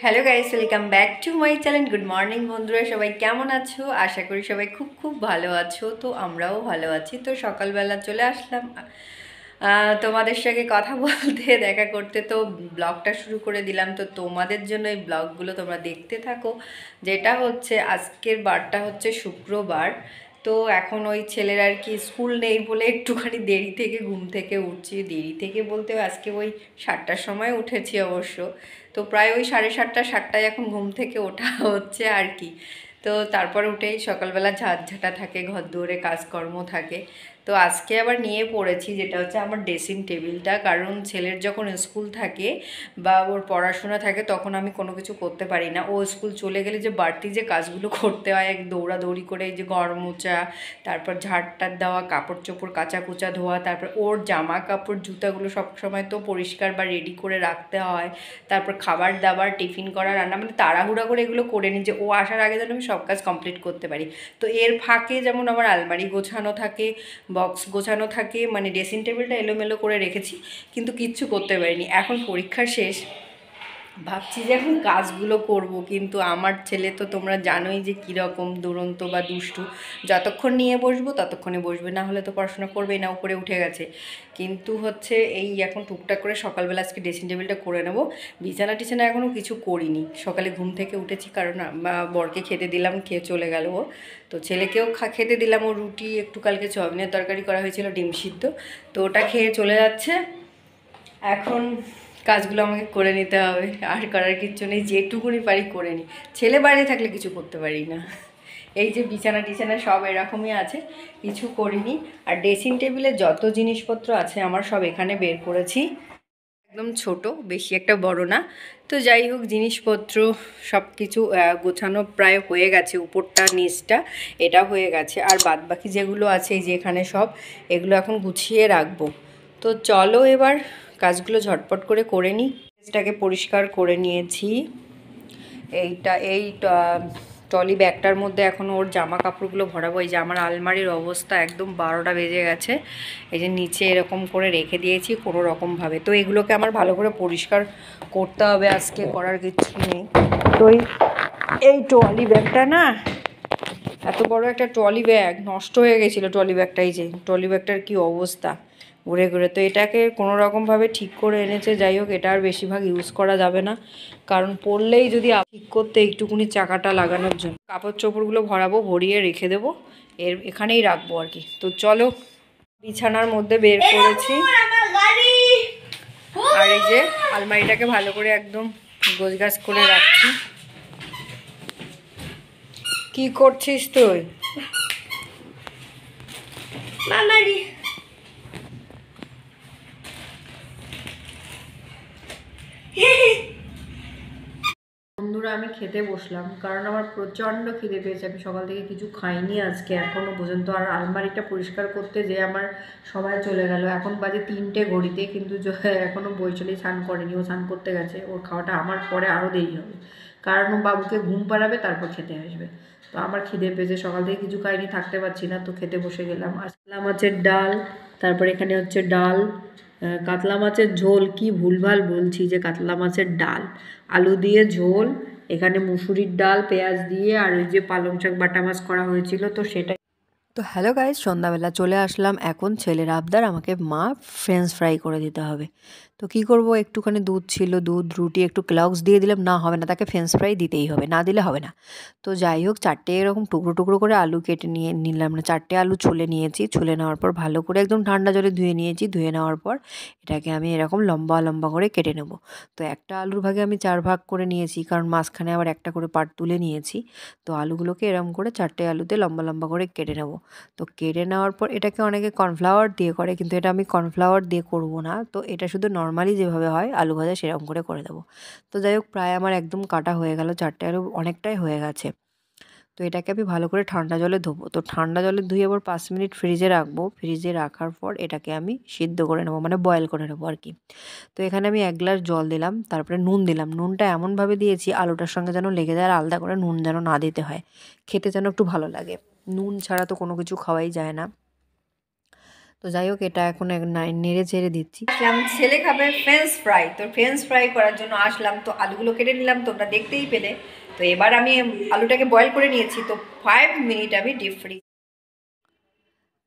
Hello guys, welcome back to my channel. Good morning বন্ধুরা, সবাই কেমন আছো? আশা করি সবাই খুব খুব ভালো আছো। তো আমরাও ভালো আছি। তো সকালবেলা চলে আসলাম তোমাদের সঙ্গে কথা বলতে, দেখা করতে। তো ব্লগটা শুরু করে দিলাম। তো তোমাদের জন্য এই ব্লগগুলো তোমরা দেখতে থাকো। যেটা হচ্ছে আজকের বারটা হচ্ছে শুক্রবার। তো এখন ওই ছেলের আর কি স্কুল নেই বলে একটুখানি দেরি থেকে ঘুম থেকে উঠছি। দেরি থেকে বলতে আজকে ওই 7টার সময় উঠেছি অবশ্য। তো প্রায় ওই 7:30-7টায় এখন ঘুম থেকে ওঠা হচ্ছে আর কি। তো তারপর উঠেই সকালবেলা ঝাঁটা থাকে, ঘর দুয়ারে কাজকর্ম থাকে। তো আজকে আবার নিয়ে পড়েছি যেটা হচ্ছে আমার ড্রেসিং টেবিলটা, কারণ ছেলের যখন স্কুল থাকে বা ওর পড়াশোনা থাকে তখন আমি কোনো কিছু করতে পারি না। ও স্কুল চলে গেলে যে বাড়তি যে কাজগুলো করতে হয়, এক দৌড়াদৌড়ি করে, এই যে ঘর মোছা, তারপর ঝাড়টার দেওয়া, কাপড় চোপড় কাচা কুচা ধোয়া, তারপর ওর জামা কাপড় জুতাগুলো সব সময় তো পরিষ্কার বা রেডি করে রাখতে হয়। তারপর খাবার দাবার, টিফিন করা, রান্না, মানে তাড়াহুড়া করে এগুলো করে নিই যে ও আসার আগে যেন আমি সব কাজ কমপ্লিট করতে পারি। তো এর ফাঁকে যেমন আমার আলমারি গোছানো থাকে, বক্স গোছানো থাকে, মানে ড্রেসিং টেবিলটা এলোমেলো করে রেখেছি, কিন্তু কিচ্ছু করতে পারিনি। এখন পরীক্ষা শেষ, ভাবছি যে এখন কাজগুলো করব, কিন্তু আমার ছেলে তো তোমরা জানোই যে কীরকম দুরন্ত বা দুষ্টু। যতক্ষণ নিয়ে বসবো ততক্ষণে বসবে, না হলে তো পড়াশোনা করবেই না, উপরে উঠে গেছে। কিন্তু হচ্ছে এই এখন টুকটাক করে সকালবেলা আজকে ড্রেসিং টেবিলটা করে নেব। বিছানা টিছানা এখনও কিছু করিনি, সকালে ঘুম থেকে উঠেছি, কারণ বরকে খেতে দিলাম, খেয়ে চলে গেল ও। তো ছেলেকেও খেতে দিলাম, ও রুটি একটু কালকে সয়াবিনের তরকারি করা হয়েছিল, ডিম সিদ্ধ, তো ওটা খেয়ে চলে যাচ্ছে। এখন কাজগুলো আমাকে করে নিতে হবে, আর করার কিচ্ছু নেই, যেটুকুনি পারি করে নিই। ছেলে বাইরে থাকলে কিছু করতে পারি না। এই যে বিছানা টিছানা সব এরকমই আছে, কিছু করিনি। আর ড্রেসিং টেবিলে যত জিনিসপত্র আছে আমার সব এখানে বের করেছি, একদম ছোট, বেশি একটা বড় না। তো যাই হোক, জিনিসপত্র সব কিছু গোছানো প্রায় হয়ে গেছে, উপরটা নিচটা এটা হয়ে গেছে। আর বাদ বাকি যেগুলো আছে এই যে এখানে সব, এগুলো এখন গুছিয়ে রাখবো। তো চলো এবার কাজগুলো ঝটপট করে করে নিই। ড্রেসটাকে পরিষ্কার করে নিয়েছি। এই ট্রলি ব্যাগটার মধ্যে এখন ওর জামা কাপড়গুলো ভরাবো। এই যে আমার আলমারির অবস্থা একদম 12টা বেজে গেছে। এই যে নিচে এরকম করে রেখে দিয়েছি কোনো রকমভাবে। তো এগুলোকে আমার ভালো করে পরিষ্কার করতে হবে, আজকে করার কিছু নেই। তো এই ট্রলি ব্যাগটা না, এত বড় একটা ট্রলি ব্যাগ নষ্ট হয়ে গেছিলো। ট্রলি ব্যাগটা, এই যে ট্রলি ব্যাগটার কী অবস্থা ঘুরে ঘুরে। তো এটাকে কোনো রকমভাবে ঠিক করে এনেছে। যাই হোক, এটা আর বেশিরভাগ ইউজ করা যাবে না, কারণ পড়লেই যদি ঠিক করতে একটুকুনি চাকাটা লাগানোর জন্য। কাপড় চোপড়গুলো ভরাবো, ভরিয়ে রেখে দেবো, এখানেই রাখবো আর কি। তো চলো, বিছানার মধ্যে বের করেছি। আর এই যে আলমারিটাকে ভালো করে একদম গোছগাছ করে রাখছি। কি করছিস তুই? বন্ধুরা, আমি খেতে বসলাম, কারণ আমার প্রচণ্ড খিদে পেয়েছে। আমি সকাল থেকে কিছু খাইনি আজকে এখনও পর্যন্ত। আর আলমারিটা পরিষ্কার করতে যে আমার সময় চলে গেল। এখন বাজে 3টে ঘড়িতে, কিন্তু এখনও বৈশালী স্নান করেনি, ও স্নান করতে গেছে। ওর খাওয়াটা আমার পরে আরও দেরি হবে, কারণ ও বাবুকে ঘুম পাড়াবে, তারপর খেতে আসবে। তো আমার খিদে পেয়েছে, সকাল থেকে কিছু খাইনি, থাকতে পারছি না, তো খেতে বসে গেলাম। কাতলা মাছের ডাল, তারপর এখানে হচ্ছে ডাল, কাতলা মাছের ঝোল। কি ভুলভাল বলছি, যে কাতলা মাছের ডাল, আলু দিয়ে ঝোল, এখানে মুসুরির ডাল পেঁয়াজ দিয়ে, আর ওই যে পালং শাক বাটা মাছ করা হয়েছিল, তো সেটা। তো হ্যালো গাইজ, সন্ধ্যাবেলা চলে আসলাম। এখন ছেলের আবদার, আমাকে মা ফ্রেঞ্চ ফ্রাই করে দিতে হবে। তো কি করব, একটুখানি দুধ ছিল, দুধ, রুটি, একটু ক্লগস দিয়ে দিলাম। না হবে না, তাকে ফ্রেঞ্চ ফ্রাই দিতেই হবে, না দিলে হবে না। তো যাই হোক, 4টে এরকম টুকরো টুকরো করে আলু কেটে নিয়ে নিলাম, না 4টে আলু ছুলে নিয়েছি। ছুলে নেওয়ার পর ভালো করে একদম ঠান্ডা জলে ধুয়ে নিয়েছি। ধুয়ে নেওয়ার পর এটাকে আমি এরকম লম্বা লম্বা করে কেটে নেব। তো একটা আলুর ভাগে আমি 4 ভাগ করে নিয়েছি, কারণ মাঝখানে আবার একটা করে পার্ট তুলে নিয়েছি। তো আলুগুলোকে এরকম করে 4টে আলুতে লম্বা লম্বা করে কেটে নেব। তো কেটে নেওয়ার পর এটাকে অনেকে কর্নফ্লাওয়ার দিয়ে করে, কিন্তু এটা আমি কর্নফ্লাওয়ার দিয়ে করব না। তো এটা শুধু নর্মালি যেভাবে হয় আলু ভাজা সেরকম করে দেবো। তো যাই হোক, প্রায় আমার একদম কাটা হয়ে গেল, 4টে আলু অনেকটাই হয়ে গেছে। তো এটাকে আমি ভালো করে ঠান্ডা জলে ধোবো। তো ঠান্ডা জলে ধুয়ে আবার 5 মিনিট ফ্রিজে রাখবো। ফ্রিজে রাখার পর এটাকে আমি সিদ্ধ করে নেবো, মানে বয়েল করে নেবো আর কি। তো এখানে আমি 1 গ্লাস জল দিলাম, তারপরে নুন দিলাম। নুনটা এমনভাবে দিয়েছি আলুটার সঙ্গে যেন লেগে যায়, আর আলাদা করে নুন যেন না দিতে হয়, খেতে যেন একটু ভালো লাগে। নুন ছাড়া তো কোনো কিছু খাওয়াই যায় না। তো যাই হোক, এটা এখন নেড়ে চেড়ে দিচ্ছি। আসলাম, ছেলে খাবে ফ্রেঞ্চ ফ্রাই, তো ফ্রেঞ্চ ফ্রাই করার জন্য আসলাম। তো আলুগুলো কেটে নিলাম, তোমরা দেখতেই পেলে। তো এবার আমি আলুটাকে বয়েল করে নিয়েছি, তো 5 মিনিট আমি ডিপ ফ্রিজ।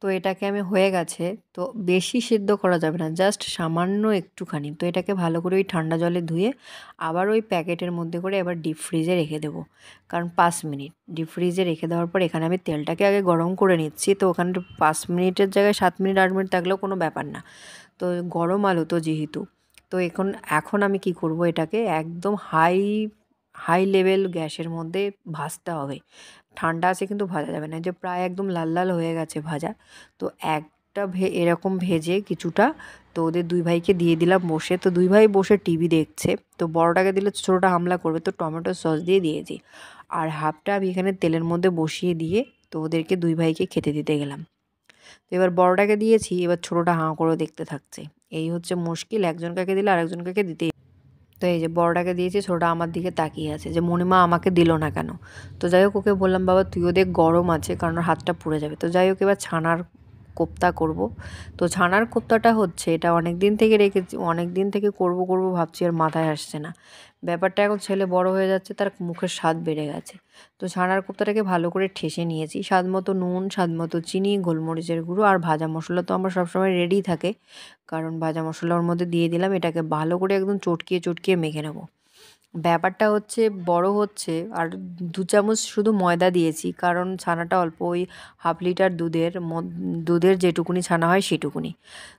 তো এটাকে আমি হয়ে গেছে। তো বেশি সিদ্ধ করা যাবে না, জাস্ট সামান্য একটুখানি। তো এটাকে ভালো করে ওই ঠান্ডা জলে ধুয়ে আবার ওই প্যাকেটের মধ্যে করে এবার ডিপ ফ্রিজে রেখে দেবো। কারণ 5 মিনিট ডিপ ফ্রিজে রেখে দেওয়ার পর এখানে আমি তেলটাকে আগে গরম করে নিচ্ছি। তো ওখানে 5 মিনিটের জায়গায় 7 মিনিট 8 মিনিট থাকলেও কোনো ব্যাপার না। তো গরম আলু তো যেহেতু, তো এখন এখন আমি কি করব, এটাকে একদম হাই হাই লেভেল গ্যাসের মধ্যে ভাজতে হবে। ঠান্ডা আছে কিন্তু ভাজা যাবে না, যে প্রায় একদম লাল লাল হয়ে গেছে ভাজা। তো একটা এরকম ভেজে কিছুটা, তো ওদের দুই ভাইকে দিয়ে দিলাম বসে। তো দুই ভাই বসে টিভি দেখছে। তো বড়টাকে দিলে ছোটোটা হামলা করবে, তো টমেটো সস দিয়ে দিয়েছি। আর হাফটা আমি এখানে তেলের মধ্যে বসিয়ে দিয়ে তো ওদেরকে দুই ভাইকে খেতে দিতে গেলাম। তো এবার বড়টাকে দিয়েছি, এবার ছোটোটা হাঁ করে দেখতে থাকছে। এই হচ্ছে মুশকিল, একজন কাকে দিলে আরেকজন কাকে দিতেই। তো এই যে বড়টাকে দিয়েছি, ছোটোটা আমার দিকে তাকিয়ে আছে যে মণিমা আমাকে দিল না কেন। তো যাই হোক, ওকে বললাম বাবা তুইও দেখ, গরম আছে, কারণ ওর হাতটা পুড়ে যাবে। তো যাই হোক, এবার ছানার কোপ্তা করব। তো ছানার কোপ্তাটা হচ্ছে, এটা অনেক দিন থেকে রেখেছি, অনেক দিন থেকে করব করব ভাবছি, আর মাথায় আসছে না। ব্যাপারটা এখন ছেলে বড় হয়ে যাচ্ছে, তার মুখের স্বাদ বেড়ে গেছে। তো ছানার কোপ্তাটাকে ভালো করে ঠেসে নিয়েছি, স্বাদ মতো নুন, স্বাদ মতো চিনি, গোলমরিচের গুঁড়ো আর ভাজা মশলা তো আমার সবসময় রেডি থাকে, কারণ ভাজা মশলা ওর মধ্যে দিয়ে দিলাম। এটাকে ভালো করে একদম চটকিয়ে চটকিয়ে মেখে নেব। ব্যাপারটা হচ্ছে, বড় হচ্ছে আর 2 চামচ শুধু ময়দা দিয়েছি, কারণ ছানাটা অল্প, ওই হাফ লিটার দুধের যেটুকুনি ছানা হয় সেটুকুনি।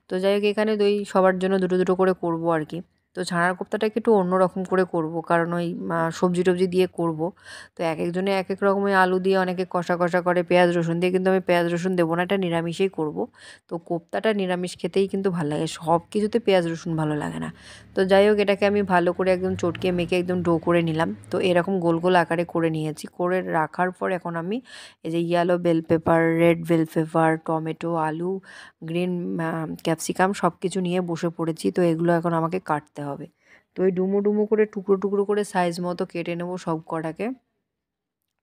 তো যাই হোক, এখানে দই সবার জন্য দুটো দুটো করে করব আর কি। তো ছানার কোপ্তাটাকে একটু অন্যরকম করে করব, কারণ ওই সবজি টবজি দিয়ে করব। তো এক একজনে এক এক রকমের, আলু দিয়ে অনেকে কষা কষা করে, পেঁয়াজ রসুন দিয়ে, কিন্তু আমি পেঁয়াজ রসুন দেবো না, এটা নিরামিষেই করব। তো কোপ্তাটা নিরামিষ খেতেই কিন্তু ভালো লাগে, সব কিছুতে পেঁয়াজ রসুন ভালো লাগে না। তো যাই হোক, এটাকে আমি ভালো করে একদম চটকে মেখে একদম ডো করে নিলাম। তো এরকম গোল গোল আকারে করে নিয়েছি, করে রাখার পর এখন আমি এই যে yellow bell pepper, red bell pepper, tomato, আলু, গ্রিন ক্যাপসিকাম সব কিছু নিয়ে বসে পড়েছি। তো এগুলো এখন আমাকে কাটতে হবে। তো ওই ডুমো ডুমো করে টুকরো টুকরো করে সাইজ মতো কেটে নেব সব কটাকে।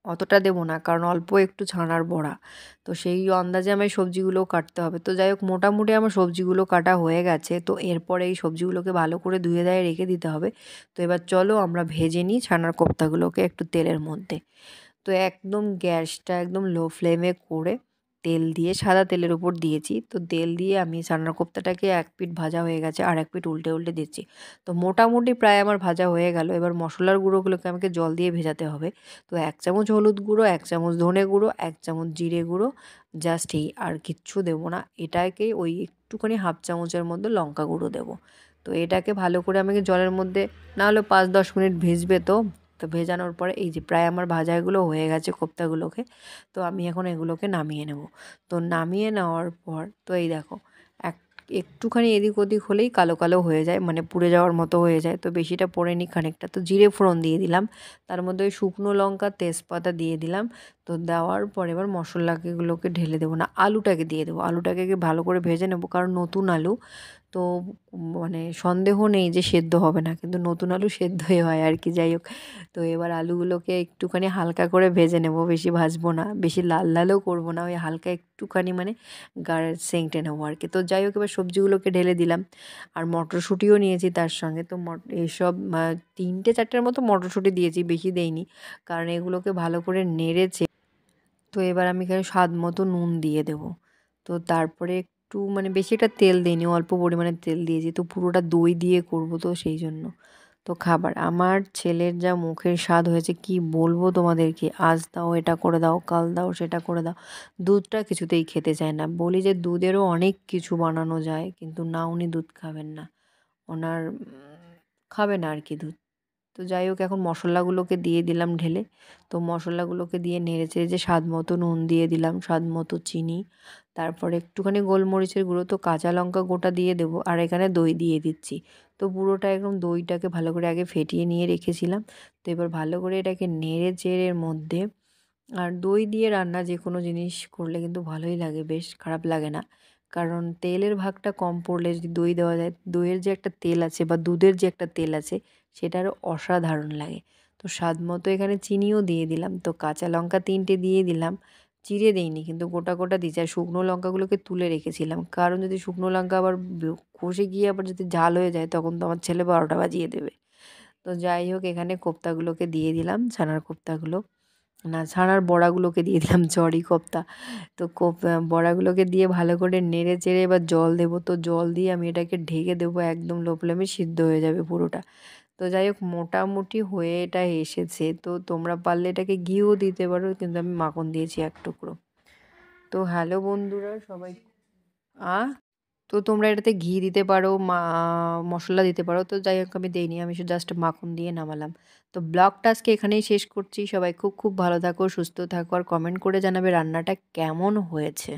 অতটা দেবো না, কারণ অল্প একটু ছানার বড়া, তো সেই আন্দাজে আমার সবজিগুলোও কাটতে হবে। তো যাই হোক, মোটামুটি আমার সবজিগুলো কাটা হয়ে গেছে। তো এরপরে এই সবজিগুলোকে ভালো করে ধুয়ে ধায়ে রেখে দিতে হবে। তো এবার চলো আমরা ভেজে নিই ছানার কোপ্তাগুলোকে একটু তেলের মধ্যে। তো একদম গ্যাসটা একদম লো ফ্লেমে করে তেল দিয়ে, সাদা তেলের উপর দিয়েছি। তো তেল দিয়ে আমি ছানার কোপ্তাটাকে এক পিঠ ভাজা হয়ে গেছে, আর এক পিঠ উল্টে উল্টে দিচ্ছি। তো মোটামুটি প্রায় আমার ভাজা হয়ে গেল। এবার মশলার গুঁড়োগুলোকে আমাকে জল দিয়ে ভেজাতে হবে। তো 1 চামচ হলুদ গুঁড়ো, 1 চামচ ধনে গুঁড়ো, 1 চামচ জিরে গুঁড়ো, জাস্ট এই, আর কিচ্ছু দেবো না। এটাকে ওই একটুখানি হাফ চামচের মধ্যে লঙ্কা গুঁড়ো দেবো। তো এটাকে ভালো করে আমাকে জলের মধ্যে না হলেও 5-10 মিনিট ভিজবে। তো তো ভেজানোর পরে এই যে প্রায় আমার ভাজা এগুলো হয়ে গেছে কোপ্তাগুলোকে। তো আমি এখন এগুলোকে নামিয়ে নেব। তো নামিয়ে নেওয়ার পর তো এই দেখো, এক একটুখানি এদিক ওদিক হলেই কালো কালো হয়ে যায়, মানে পুড়ে যাওয়ার মতো হয়ে যায়। তো বেশিটা পোড়েনি, খানিকটা। তো জিরে ফোড়ন দিয়ে দিলাম, তার মধ্যে ওই শুকনো লঙ্কা, তেজপাতা দিয়ে দিলাম। তো দেওয়ার পর এবার মশলাগুলোকে ঢেলে দেবো না, আলুটাকে দিয়ে দেবো। আলুটাকে ভালো করে ভেজে নেবো, কারণ নতুন আলু তো, মানে সন্দেহ নেই যে সেদ্ধ হবে না, কিন্তু নতুন আলু সেদ্ধই হয় আর কি। যাই হোক, তো এবার আলুগুলোকে একটুখানি হালকা করে ভেজে নেব, বেশি ভাজবো না, বেশি লাল লালও করবো না, ওই হালকা একটুখানি মানে গায়ের সেঁকটে নেবো আর কি। তো যাই হোক, এবার সবজিগুলোকে ঢেলে দিলাম, আর মটরশুঁটিও নিয়েছি তার সঙ্গে। তো এইসব 3-4টের মতো মটরশুঁটি দিয়েছি, বেশি দেইনি, কারণ এগুলোকে ভালো করে নেড়েছে। তো এবার আমি এখানে স্বাদ মতো নুন দিয়ে দেবো। তো তারপরে একটু, মানে বেশি একটা তেল দিইনি, অল্প পরিমাণে তেল দিয়েছি। তো পুরোটা দই দিয়ে করবো, তো সেই জন্য। তো খাবার, আমার ছেলের যা মুখের স্বাদ হয়েছে কি বলবো তোমাদেরকে, আজ দাও এটা করে দাও, কাল দাও সেটা করে দাও। দুধটা কিছুতেই খেতে চায় না, বলি যে দুধেরও অনেক কিছু বানানো যায়, কিন্তু না, উনি দুধ খাবেন না, ওনার খাবে না আর কি দুধ। তো যাই হোক, এখন মশলাগুলোকে দিয়ে দিলাম ঢেলে। তো মশলাগুলোকে দিয়ে নেড়েচেড়ে যে স্বাদ মতো নুন দিয়ে দিলাম, স্বাদ মতো চিনি, তারপরে একটুখানি গোলমরিচের গুঁড়ো, তো কাঁচা লঙ্কা গোটা দিয়ে দেবো, আর এখানে দই দিয়ে দিচ্ছি। তো পুরোটা একদম দইটাকে ভালো করে আগে ফেটিয়ে নিয়ে রেখেছিলাম। তো এবার ভালো করে এটাকে নেড়ে চেড়ে এর মধ্যে, আর দই দিয়ে রান্না যে কোনো জিনিস করলে কিন্তু ভালোই লাগে, বেশ খারাপ লাগে না। কারণ তেলের ভাগটা কম পড়লে যদি দই দেওয়া যায়, দইয়ের যে একটা তেল আছে বা দুধের যে একটা তেল আছে, সেটা আরও অসাধারণ লাগে। তো স্বাদ মতো এখানে চিনিও দিয়ে দিলাম, তো কাঁচা লঙ্কা 3টে দিয়ে দিলাম, চিড়ে দিইনি, কিন্তু গোটা গোটা দিয়েছি। আর শুকনো লঙ্কাগুলোকে তুলে রেখেছিলাম, কারণ যদি শুকনো লঙ্কা আবার কষে গিয়ে আবার যদি ঝাল হয়ে যায় তখন তো আমার ছেলে 12টা বাজিয়ে দেবে। তো যাই হোক, এখানে কোপ্তাগুলোকে দিয়ে দিলাম, ছানার কোপ্তাগুলো, না ছানার বড়াগুলোকে দিয়ে দিলাম, সরি কোপ্তা। তো বড়াগুলোকে দিয়ে ভালো করে নেড়ে চেড়ে এবার জল দেবো। তো জল দিয়ে আমি এটাকে ঢেকে দেবো, একদম লো ফ্লেমে সিদ্ধ হয়ে যাবে পুরোটা। তো যাই হোক, মোটামুটি হয়ে এটা এসেছে। তো তোমরা পারলে এটাকে ঘিও দিতে পারো, কিন্তু আমি মাখন দিয়েছি এক টুকরো। তো হ্যালো বন্ধুরা সবাই, আ তো তোমরা এটাতে ঘি দিতে পারো, মশলা দিতে পারো। তো যাই হোক, আমি দেইনি, আমি শুধু জাস্ট মাখন দিয়ে নামালাম। তো ব্লগটা আজকে এখানেই শেষ করছি। সবাই খুব খুব ভালো থাকো, সুস্থ থাকো, আর কমেন্ট করে জানাবে রান্নাটা কেমন হয়েছে।